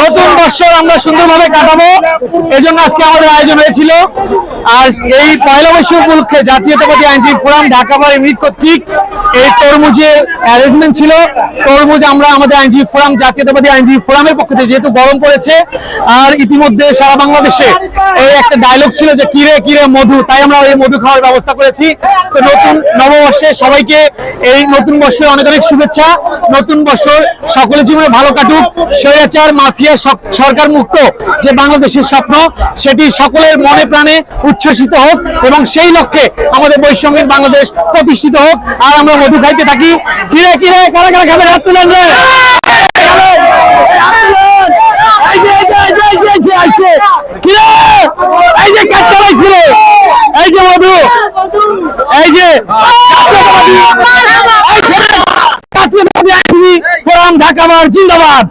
নতুন বছর আমরা সুন্দরভাবে কাটাবো, এজন্য আজকে আমাদের আয়োজন হয়েছিল। আর এই পয়লা বৈশাখ উপলক্ষে জাতীয়তাবাদী আইনজীবী ফোরাম ঢাকা বার ইউনিট কর্তৃক এই তরমুজের অ্যারেঞ্জমেন্ট ছিল। তরমুজ আমরা আমাদের আইনজীবী ফোরাম জাতীয়তাবাদী আইনজীবী ফোরামের পক্ষ থেকে, যেহেতু গরম পড়েছে আর ইতিমধ্যে সারা বাংলাদেশে এই একটা ডায়লগ ছিল যে কিরে কিরে মধু, তাই আমরা এই মধু খাওয়ার ব্যবস্থা করেছি। তো নতুন নববর্ষে সবাইকে এই নতুন বর্ষের অনেক অনেক শুভেচ্ছা। নতুন বছর সকলের জীবনে ভালো কাটুক। স্বৈরাচার মাফিয়া সরকার মুক্ত যে বাংলাদেশের স্বপ্ন, সেটি সকলের মনে প্রাণে উচ্ছ্বসিত হোক এবং সেই লক্ষ্যে আমাদের বৈষম্যের বাংলাদেশ প্রতিষ্ঠিত হোক। আর আমরা মধু খাইতে থাকি। কিরে কিরে কারা কারা খাবে হাত তুলেন রে, এই যে কাজ চালাইছিল, এই যে মধু, এই যে ফোরাম ঢাকা বার জিন্দাবাদ।